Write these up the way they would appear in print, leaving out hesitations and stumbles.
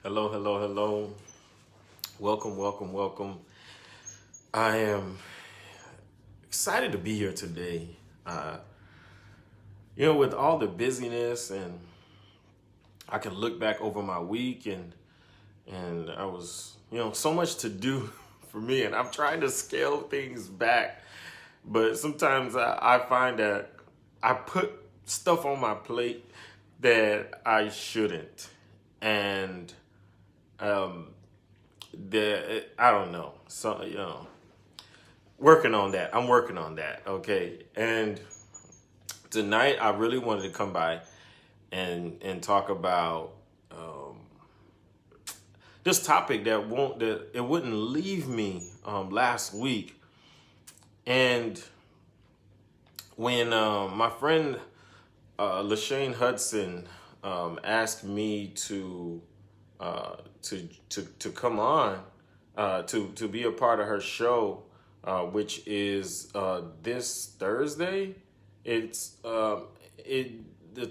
Hello, hello, hello. Welcome, welcome, welcome. I am excited to be here today. Uh, with all the busyness, and I can look back over my week, and I was, so much to do for me, and I'm trying to scale things back. But sometimes I find that I put stuff on my plate that I shouldn't, and um, I don't know. So working on that. I'm working on that. Okay, and tonight I really wanted to come by and talk about this topic that it wouldn't leave me last week. And when my friend Lashane Hudson asked me to come on to be a part of her show, which is this Thursday. It's the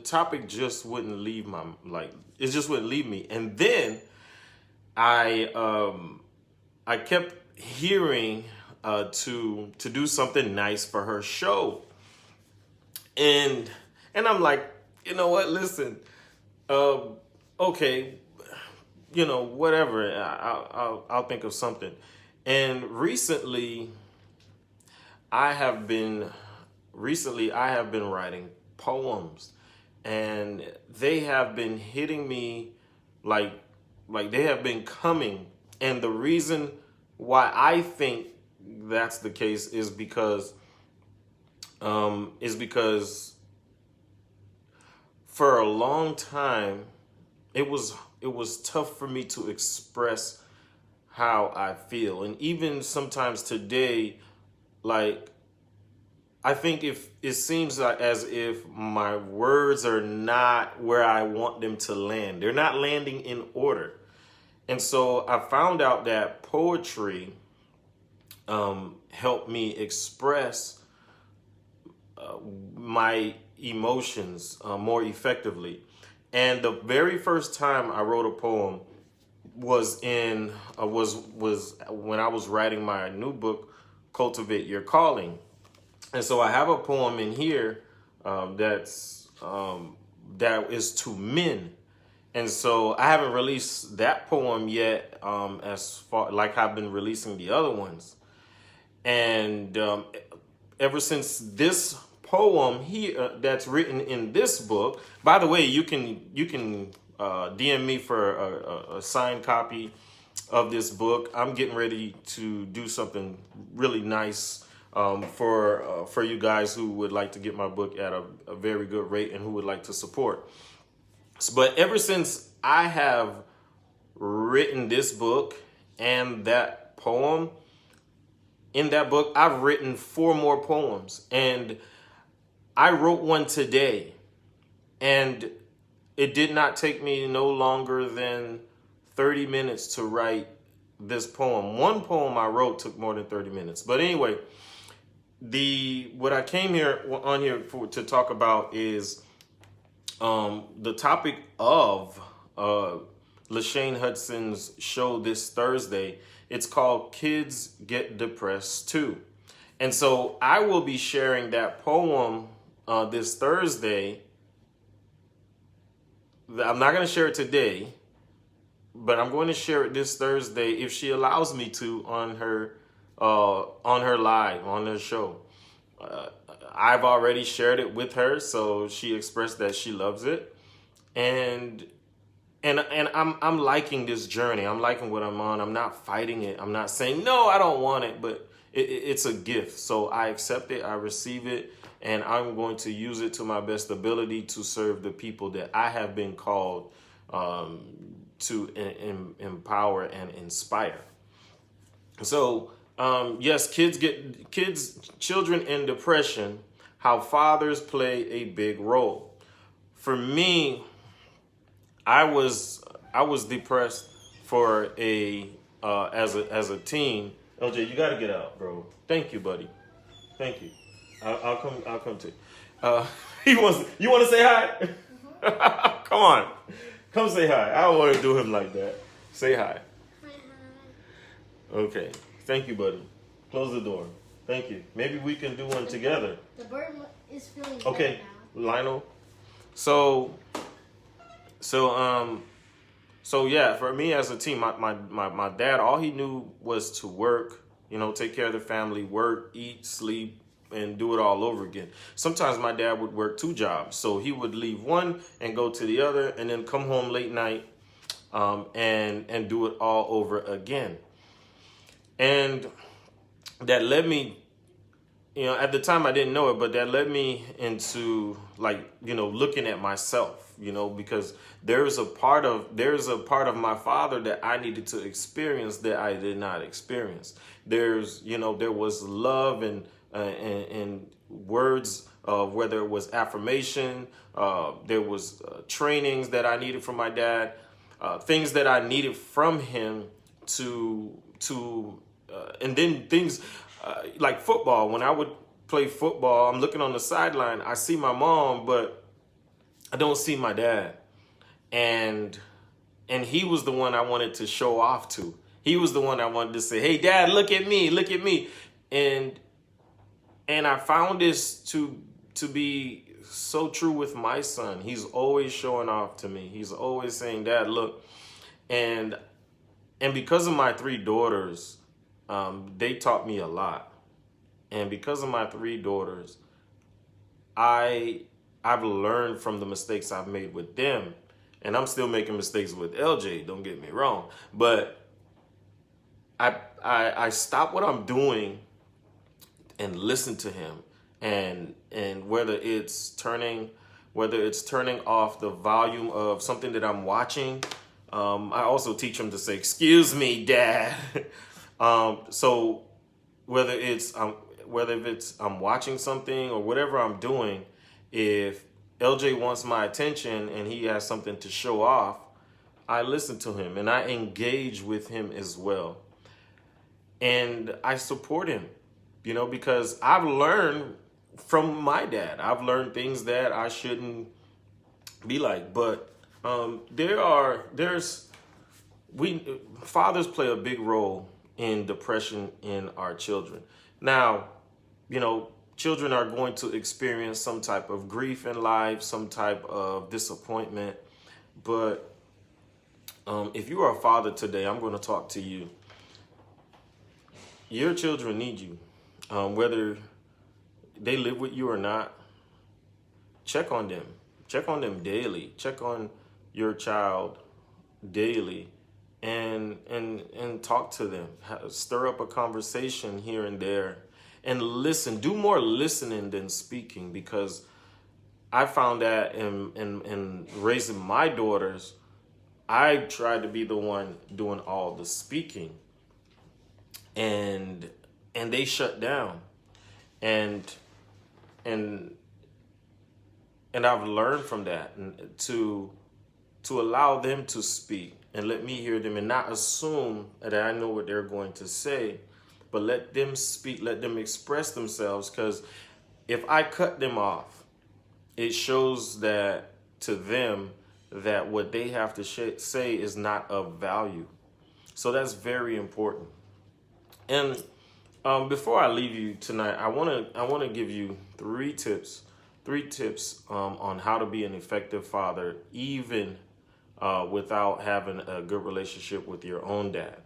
topic just wouldn't leave it just wouldn't leave me, and then I kept hearing to do something nice for her show, and I'm like, you know what? Listen, okay, whatever. I'll think of something. And recently, I have been writing poems, and they have been hitting me like they have been coming. And the reason why I think that's the case is because for a long time it was tough for me to express how I feel. And even sometimes today, like, I think if it seems like as if my words are not where I want them to land. They're not landing in order. And so I found out that poetry helped me express my emotions more effectively. And the very first time I wrote a poem was when I was writing my new book, Cultivate Your Calling. And so I have a poem in here that is to men. And so I haven't released that poem yet, as far like I've been releasing the other ones. And ever since this poem here that's written in this book, by the way, you can DM me for a signed copy of this book. I'm getting ready to do something really nice for you guys who would like to get my book at a very good rate and who would like to support. But ever since I have written this book and that poem, in that book, I've written 4 more poems, and I wrote one today, and it did not take me no longer than 30 minutes to write this poem. One poem I wrote took more than 30 minutes. But anyway, what I came here to talk about is the topic of Lashane Hudson's show this Thursday. It's called Kids Get Depressed Too. And so I will be sharing that poem this Thursday. I'm not going to share it today, but I'm going to share it this Thursday if she allows me to on her live, on her show. I've already shared it with her, so she expressed that she loves it, and I'm liking this journey. I'm liking what I'm on. I'm not fighting it. I'm not saying no, I don't want it, but it's a gift. So I accept it. I receive it. And I'm going to use it to my best ability to serve the people that I have been called to empower and inspire. So, yes, children in depression, how fathers play a big role. For me, I was depressed for as a teen. LJ, you got to get out, bro. Thank you, buddy. Thank you. I'll come to you. You want to say hi? Come on. Come say hi. I don't want to do him like that. Say hi. Hi. Okay. Thank you, buddy. Close the door. Thank you. Maybe we can do one together. The bird is feeling okay, better now. Lionel. So yeah, for me as a teen, my dad, all he knew was to work, take care of the family, work, eat, sleep, and do it all over again. Sometimes my dad would work 2 jobs. So he would leave one and go to the other and then come home late night and do it all over again. And that led me, at the time I didn't know it, but that led me into looking at myself, because there's a part of my father that I needed to experience that I did not experience. There was love and words of whether it was affirmation, there was trainings that I needed from my dad, things that I needed from him and then things like football. When I would play football, I'm looking on the sideline, I see my mom, but I don't see my dad. And he was the one I wanted to show off to. He was the one I wanted to say, "Hey, Dad, look at me, look at me." And I found this to be so true with my son. He's always showing off to me. He's always saying, "Dad, look." And because of my 3 daughters, they taught me a lot. And because of my 3 daughters, I've learned from the mistakes I've made with them. And I'm still making mistakes with LJ, don't get me wrong. But I stop what I'm doing and listen to him. And whether it's turning off the volume of something that I'm watching, I also teach him to say, "Excuse me, Dad." So whether it's I'm watching something or whatever I'm doing, if LJ wants my attention and he has something to show off, I listen to him and I engage with him as well. And I support him, because I've learned from my dad. I've learned things that I shouldn't be like, but fathers play a big role in depression in our children. Now, children are going to experience some type of grief in life, some type of disappointment. But if you are a father today, I'm going to talk to you. Your children need you, whether they live with you or not. Check on them. Check on them daily. Check on your child daily, and talk to them. Stir up a conversation here and there, and listen. Do more listening than speaking, because I found that in raising my daughters, I tried to be the one doing all the speaking, and they shut down, and I've learned from that to allow them to speak and let me hear them, and not assume that I know what they're going to say, but let them speak, let them express themselves. Because if I cut them off, it shows that to them that what they have to say is not of value. So that's very important. And before I leave you tonight, I want to give you 3 tips on how to be an effective father, even without having a good relationship with your own dad.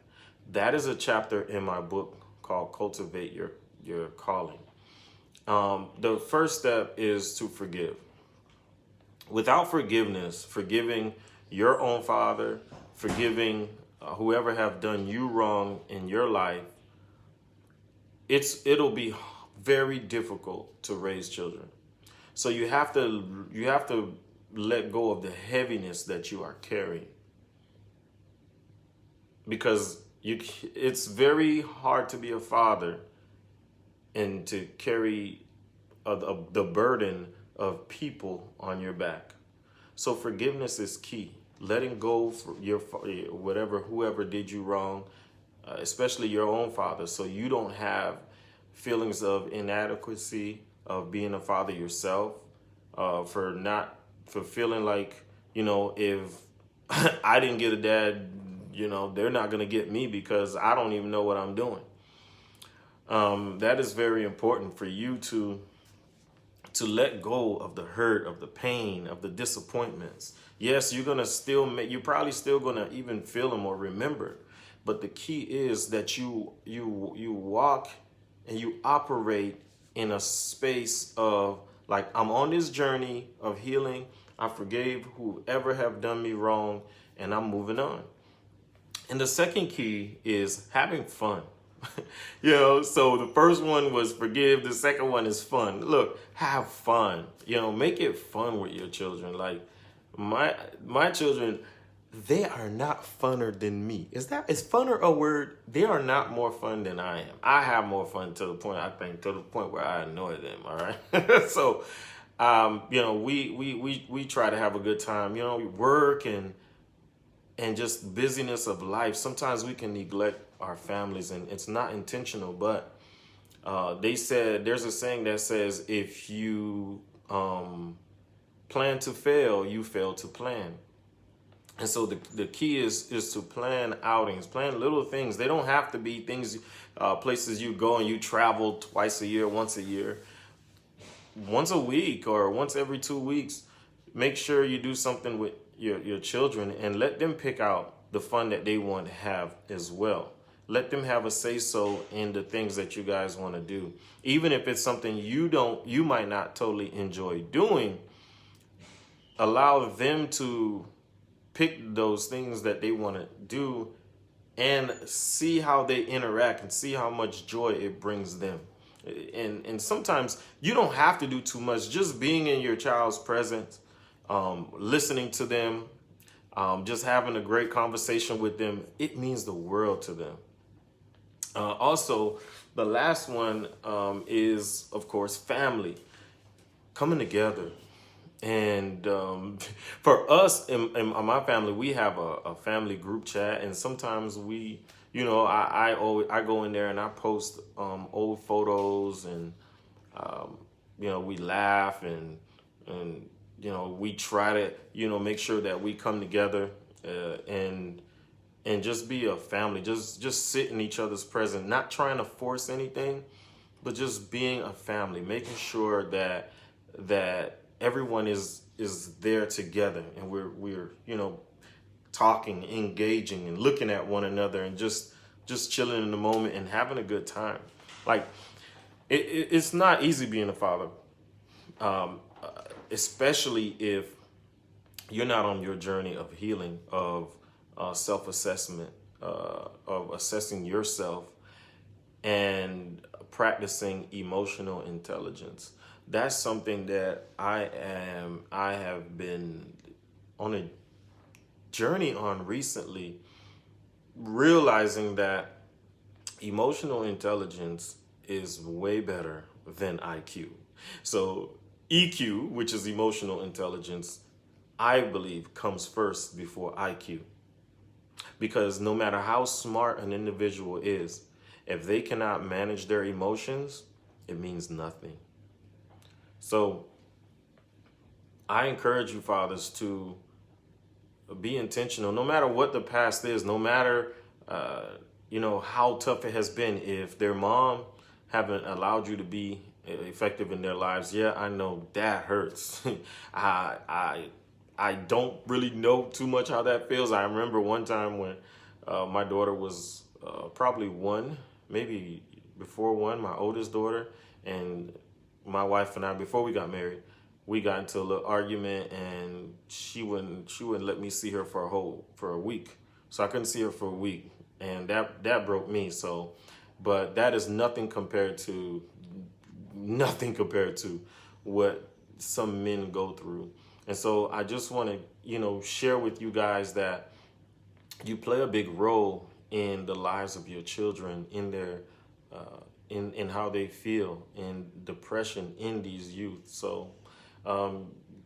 That is a chapter in my book called Cultivate Your Calling. The first step is to forgive. Without forgiveness, forgiving your own father, forgiving whoever have done you wrong in your life, it'll be very difficult to raise children. So you have to let go of the heaviness that you are carrying, because it's very hard to be a father and to carry the burden of people on your back. So forgiveness is key. Letting go for whoever did you wrong, especially your own father, so you don't have feelings of inadequacy of being a father yourself, for feeling like, if I didn't get a dad, they're not going to get me because I don't even know what I'm doing. That is very important for you to let go of the hurt, of the pain, of the disappointments. Yes, you're probably still gonna even feel them or remember. But the key is that you walk and you operate in a space of, like, I'm on this journey of healing. I forgave whoever have done me wrong, and I'm moving on. And the second key is having fun. So the first one was forgive. The second one is fun. Look, have fun. Make it fun with your children. Like my children, they are not funner than me. Is funner a word? They are not more fun than I am. I have more fun to the point where I annoy them. All right. So, we try to have a good time. We work and just busyness of life. Sometimes we can neglect our families, and it's not intentional, but there's a saying that says, if you plan to fail, you fail to plan. And so the key is to plan outings, plan little things. They don't have to be things, places you go and you travel twice a year, once a year, once a week, or once every 2 weeks. Make sure you do something with your children and let them pick out the fun that they want to have as well. Let them have a say-so in the things that you guys want to do. Even if it's something you might not totally enjoy doing, allow them to pick those things that they want to do and see how they interact and see how much joy it brings them. And sometimes you don't have to do too much. Just being in your child's presence, listening to them, just having a great conversation with them, it means the world to them. Also, the last one is, of course, family. Coming together. And for us in my family, we have a family group chat, and sometimes I go in there and I post old photos, and we laugh and we try to make sure that we come together and just be a family, just sit in each other's presence, not trying to force anything, but just being a family, making sure that everyone is there together, and we're talking, engaging, and looking at one another, and just chilling in the moment and having a good time. Like it's not easy being a father, especially if you're not on your journey of healing, of self-assessment, of assessing yourself and practicing emotional intelligence. That's something that I have been on a journey on recently, realizing that emotional intelligence is way better than IQ. So EQ, which is emotional intelligence, I believe comes first before IQ. Because no matter how smart an individual is, if they cannot manage their emotions, it means nothing. So I encourage you, fathers, to be intentional, no matter what the past is, no matter, how tough it has been. If their mom haven't allowed you to be effective in their lives, yeah, I know that hurts. I don't really know too much how that feels. I remember one time when my daughter was probably one, maybe before one, my oldest daughter, and my wife and I, before we got married, we got into a little argument, and she wouldn't let me see her for a week. So I couldn't see her for a week, and that broke me. So, but that is nothing compared to what some men go through. And so I just want to, share with you guys that you play a big role in the lives of your children, in their in how they feel, in depression in these youth. So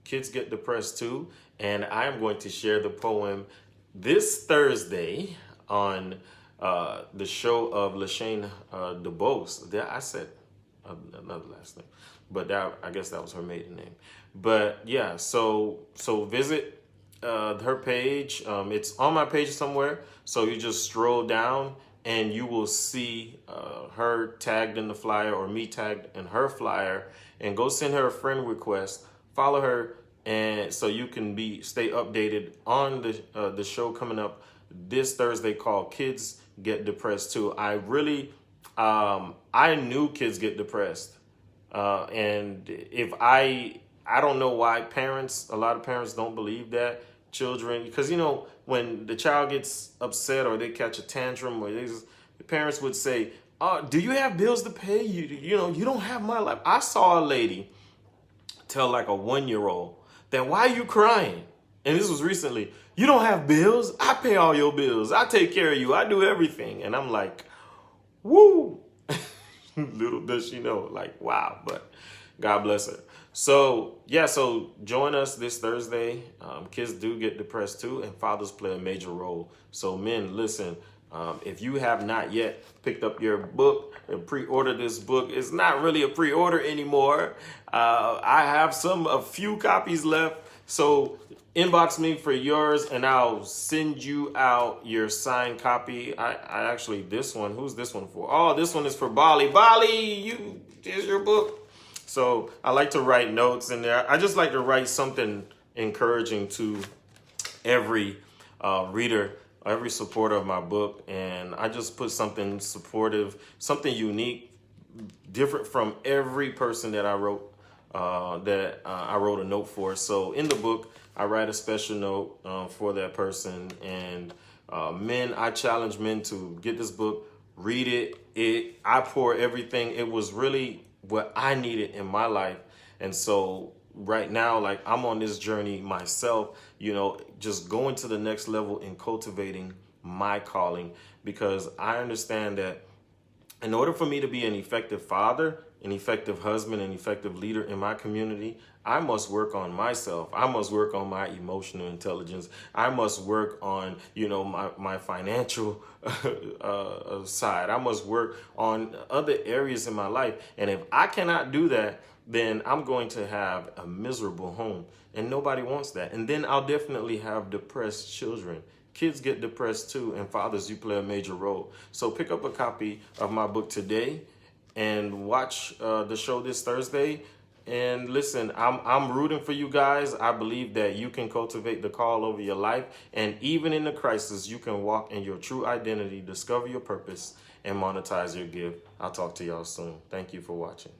kids get depressed too, and I'm going to share the poem this Thursday on the show of Lashane DeBose. I said another last name, but I guess that was her maiden name. But yeah, so visit her page. It's on my page somewhere. So you just scroll down and you will see her tagged in the flyer or me tagged in her flyer, and go send her a friend request, follow her, and so you can stay updated on the show coming up this Thursday called Kids Get Depressed Too. I knew kids get depressed. And if I don't know why a lot of parents don't believe that children, because when the child gets upset or they catch a tantrum, or the parents would say, do you have bills to pay? You don't have my life. I saw a lady tell like a 1-year-old that, why are you crying? And this was recently. You don't have bills? I pay all your bills. I take care of you. I do everything. And I'm like, woo. Little does she know, like, wow. But God bless her. So join us this Thursday. Kids do get depressed too, and fathers play a major role. So men, listen, if you have not yet picked up your book and pre-ordered this book, it's not really a pre-order anymore. I have a few copies left. So inbox me for yours and I'll send you out your signed copy. I actually, who's this one for? Oh, this one is for Bali. Bali, here's your book. So I like to write notes in there. I just like to write something encouraging to every reader, every supporter of my book. And I just put something supportive, something unique, different from every person that I wrote, I wrote a note for. So in the book, I write a special note for that person. And men, I challenge men to get this book, read it. I pour everything. It was really what I needed in my life. And so right now, like, I'm on this journey myself, just going to the next level in cultivating my calling, because I understand that in order for me to be an effective father, an effective husband, an effective leader in my community, I must work on myself. I must work on my emotional intelligence. I must work on, my financial side. I must work on other areas in my life. And if I cannot do that, then I'm going to have a miserable home. And nobody wants that. And then I'll definitely have depressed children. Kids get depressed too. And fathers, you play a major role. So pick up a copy of my book today and watch the show this Thursday. And listen, I'm rooting for you guys. I believe that you can cultivate the call over your life. And even in the crisis, you can walk in your true identity, discover your purpose, and monetize your gift. I'll talk to y'all soon. Thank you for watching.